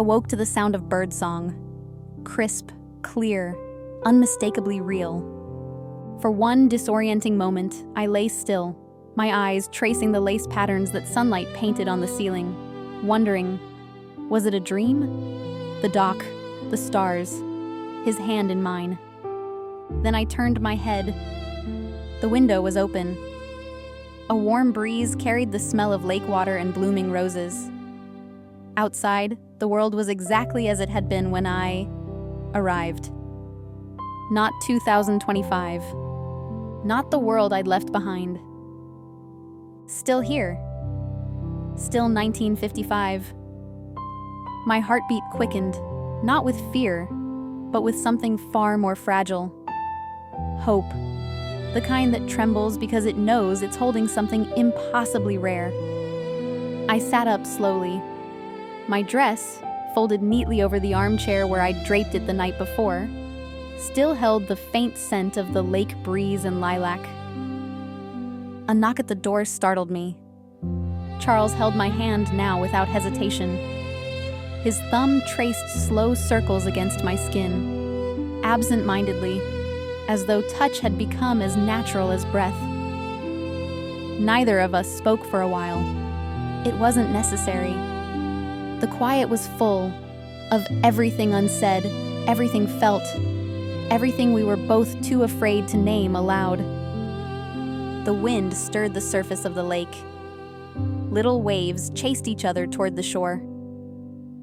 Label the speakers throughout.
Speaker 1: awoke to the sound of birdsong. Crisp, clear, unmistakably real. For one disorienting moment, I lay still, my eyes tracing the lace patterns that sunlight painted on the ceiling, wondering, was it a dream? The dock, the stars, his hand in mine. Then I turned my head. The window was open. A warm breeze carried the smell of lake water and blooming roses. Outside, the world was exactly as it had been when I arrived. Not 2025. Not the world I'd left behind. Still here. Still 1955. My heartbeat quickened, not with fear, but with something far more fragile. Hope. The kind that trembles because it knows it's holding something impossibly rare. I sat up slowly. My dress, folded neatly over the armchair where I'd draped it the night before, still held the faint scent of the lake breeze and lilac. A knock at the door startled me. Charles held my hand now without hesitation. His thumb traced slow circles against my skin, absent-mindedly, as though touch had become as natural as breath. Neither of us spoke for a while. It wasn't necessary. The quiet was full of everything unsaid, everything felt, everything we were both too afraid to name aloud. The wind stirred the surface of the lake. Little waves chased each other toward the shore.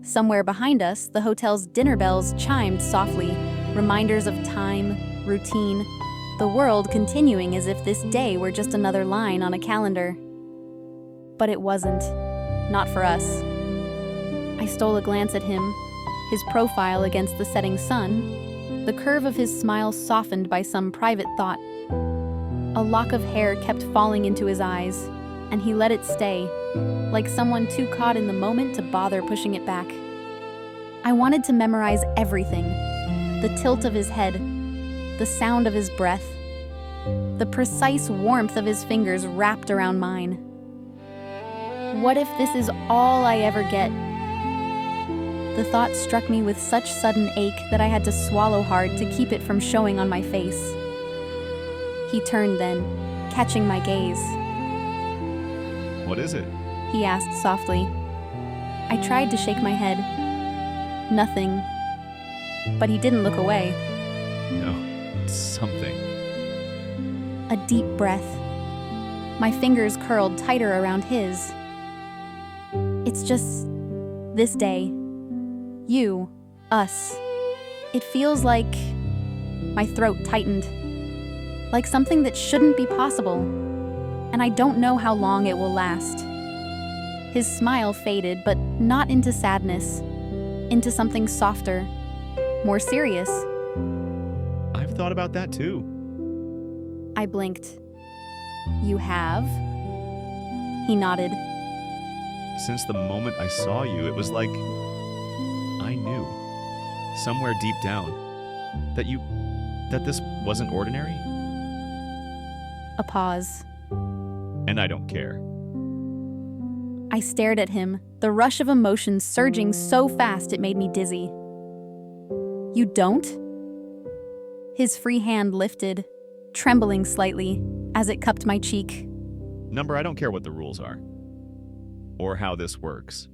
Speaker 1: Somewhere behind us, the hotel's dinner bells chimed softly, reminders of time, routine, the world continuing as if this day were just another line on a calendar. But it wasn't. Not for us. I stole a glance at him, his profile against the setting sun, the curve of his smile softened by some private thought. A lock of hair kept falling into his eyes, and he let it stay, like someone too caught in the moment to bother pushing it back. I wanted to memorize everything, the tilt of his head, the sound of his breath, the precise warmth of his fingers wrapped around mine. What if this is all I ever get? The thought struck me with such sudden ache that I had to swallow hard to keep it from showing on my face. He turned then, catching my gaze.
Speaker 2: What is it?
Speaker 1: He asked softly. I tried to shake my head. Nothing. But he didn't look away.
Speaker 2: No, it's something.
Speaker 1: A deep breath. My fingers curled tighter around his. It's just this day. You, us. It feels like my throat tightened. Like something that shouldn't be possible. And I don't know how long it will last. His smile faded, but not into sadness. Into something softer, more serious.
Speaker 2: I've thought about that too.
Speaker 1: I blinked. You have? He nodded.
Speaker 2: Since the moment I saw you, it was like I knew, somewhere deep down, that this wasn't ordinary.
Speaker 1: A pause.
Speaker 2: And I don't care.
Speaker 1: I stared at him, the rush of emotion surging so fast it made me dizzy. You don't? His free hand lifted, trembling slightly, as it cupped my cheek.
Speaker 2: Number, I don't care what the rules are. Or how this works.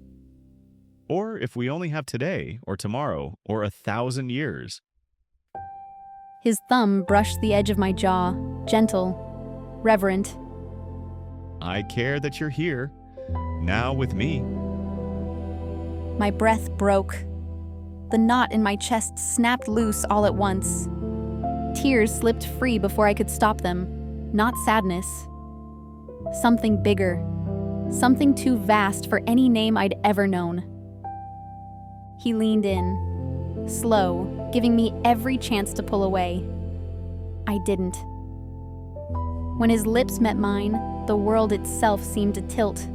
Speaker 2: Or if we only have today, or tomorrow, or 1,000 years.
Speaker 1: His thumb brushed the edge of my jaw, gentle, reverent.
Speaker 2: I care that you're here, now with me.
Speaker 1: My breath broke. The knot in my chest snapped loose all at once. Tears slipped free before I could stop them. Not sadness. Something bigger. Something too vast for any name I'd ever known. He leaned in, slow, giving me every chance to pull away. I didn't. When his lips met mine, the world itself seemed to tilt.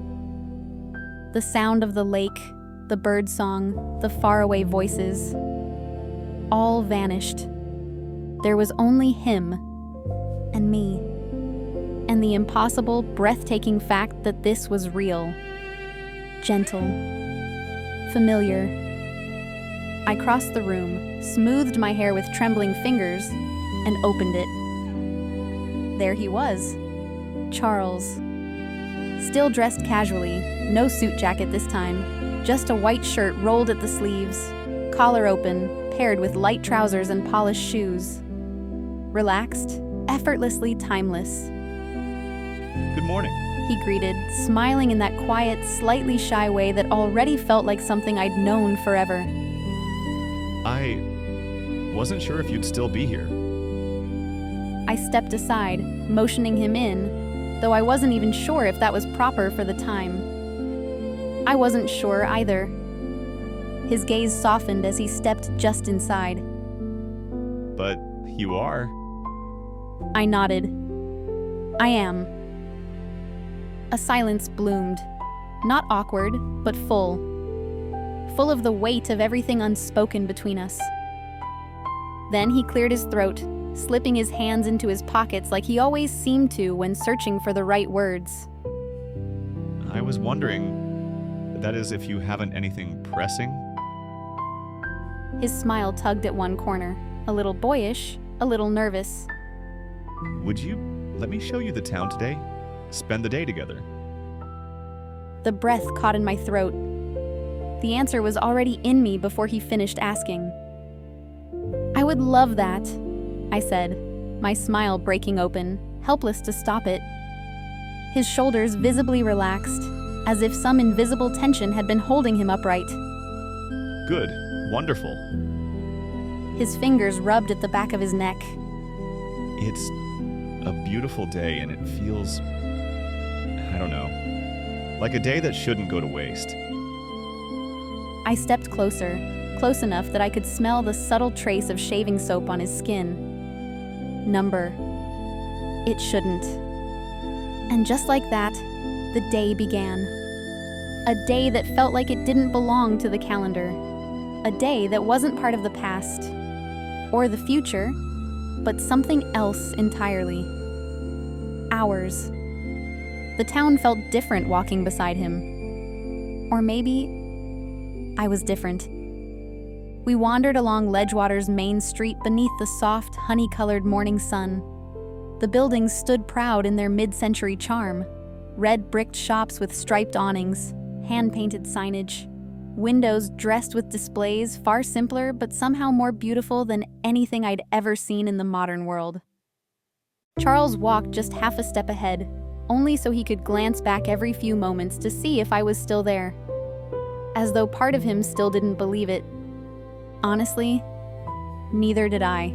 Speaker 1: The sound of the lake, the birdsong, the faraway voices, all vanished. There was only him and me, and the impossible, breathtaking fact that this was real. Gentle, familiar, I crossed the room, smoothed my hair with trembling fingers, and opened it. There he was, Charles. Still dressed casually, no suit jacket this time, just a white shirt rolled at the sleeves, collar open, paired with light trousers and polished shoes. Relaxed, effortlessly timeless.
Speaker 2: Good morning.
Speaker 1: He greeted, smiling in that quiet, slightly shy way that already felt like something I'd known forever.
Speaker 2: I wasn't sure if you'd still be here.
Speaker 1: I stepped aside, motioning him in, though I wasn't even sure if that was proper for the time. I wasn't sure either. His gaze softened as he stepped just inside.
Speaker 2: But you are.
Speaker 1: I nodded. I am. A silence bloomed, not awkward, but full of the weight of everything unspoken between us. Then he cleared his throat, slipping his hands into his pockets like he always seemed to when searching for the right words.
Speaker 2: I was wondering, that is, if you haven't anything pressing?
Speaker 1: His smile tugged at one corner, a little boyish, a little nervous.
Speaker 2: Would you let me show you the town today? Spend the day together.
Speaker 1: The breath caught in my throat. The answer was already in me before he finished asking. I would love that, I said, my smile breaking open, helpless to stop it. His shoulders visibly relaxed, as if some invisible tension had been holding him upright.
Speaker 2: Good. Wonderful.
Speaker 1: His fingers rubbed at the back of his neck.
Speaker 2: It's a beautiful day and it feels, I don't know, like a day that shouldn't go to waste.
Speaker 1: I stepped closer, close enough that I could smell the subtle trace of shaving soap on his skin. Number. It shouldn't. And just like that, the day began. A day that felt like it didn't belong to the calendar. A day that wasn't part of the past or the future, but something else entirely. Ours. The town felt different walking beside him. Or maybe I was different. We wandered along Ledgewater's main street beneath the soft, honey-colored morning sun. The buildings stood proud in their mid-century charm. Red-bricked shops with striped awnings, hand-painted signage, windows dressed with displays far simpler but somehow more beautiful than anything I'd ever seen in the modern world. Charles walked just half a step ahead, only so he could glance back every few moments to see if I was still there. As though part of him still didn't believe it. Honestly, neither did I.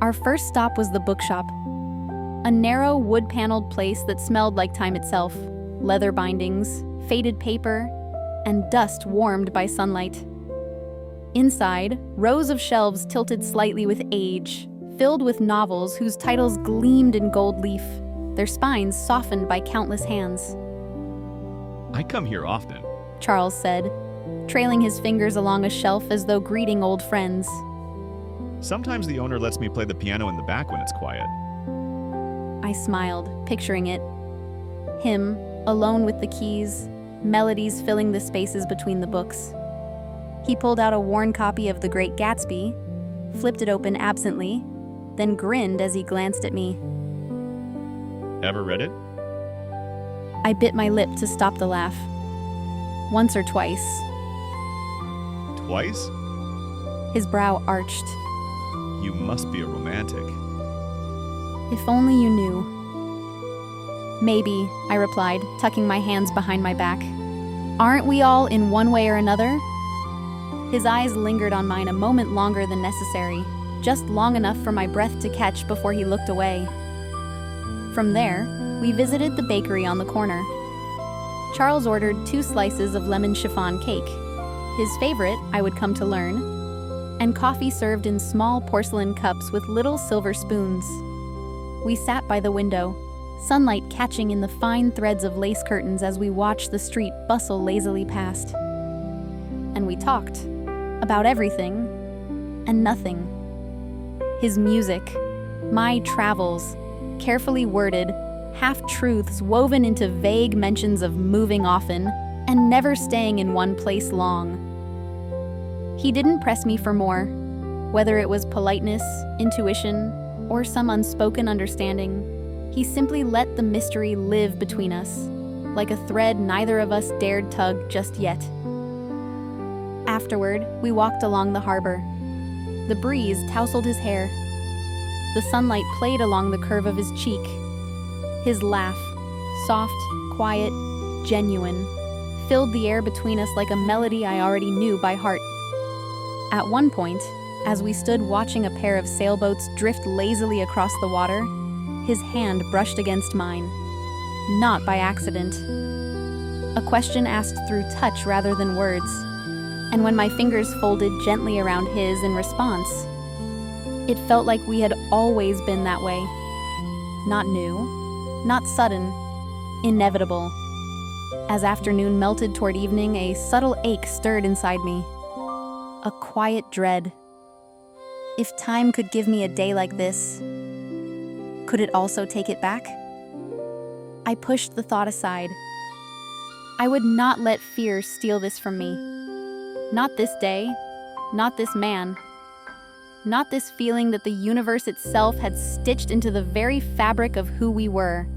Speaker 1: Our first stop was the bookshop. A narrow, wood-paneled place that smelled like time itself. Leather bindings, faded paper, and dust warmed by sunlight. Inside, rows of shelves tilted slightly with age, filled with novels whose titles gleamed in gold leaf, their spines softened by countless hands.
Speaker 2: I come here often.
Speaker 1: Charles said, trailing his fingers along a shelf as though greeting old friends.
Speaker 2: Sometimes the owner lets me play the piano in the back when it's quiet.
Speaker 1: I smiled, picturing it. Him, alone with the keys, melodies filling the spaces between the books. He pulled out a worn copy of The Great Gatsby, flipped it open absently, then grinned as he glanced at me.
Speaker 2: Ever read it?
Speaker 1: I bit my lip to stop the laugh. Once or twice.
Speaker 2: Twice?
Speaker 1: His brow arched.
Speaker 2: You must be a romantic.
Speaker 1: If only you knew. Maybe, I replied, tucking my hands behind my back. Aren't we all in one way or another? His eyes lingered on mine a moment longer than necessary, just long enough for my breath to catch before he looked away. From there, we visited the bakery on the corner. Charles ordered 2 slices of lemon chiffon cake, his favorite, I would come to learn, and coffee served in small porcelain cups with little silver spoons. We sat by the window, sunlight catching in the fine threads of lace curtains as we watched the street bustle lazily past. And we talked about everything and nothing. His music, my travels, carefully worded, half-truths woven into vague mentions of moving often and never staying in one place long. He didn't press me for more, whether it was politeness, intuition, or some unspoken understanding. He simply let the mystery live between us, like a thread neither of us dared tug just yet. Afterward, we walked along the harbor. The breeze tousled his hair. The sunlight played along the curve of his cheek. His laugh, soft, quiet, genuine, filled the air between us like a melody I already knew by heart. At one point, as we stood watching a pair of sailboats drift lazily across the water, his hand brushed against mine, not by accident. A question asked through touch rather than words, and when my fingers folded gently around his in response, it felt like we had always been that way. Not new, not sudden, inevitable. As afternoon melted toward evening, a subtle ache stirred inside me. A quiet dread. If time could give me a day like this, could it also take it back? I pushed the thought aside. I would not let fear steal this from me. Not this day, not this man, not this feeling that the universe itself had stitched into the very fabric of who we were.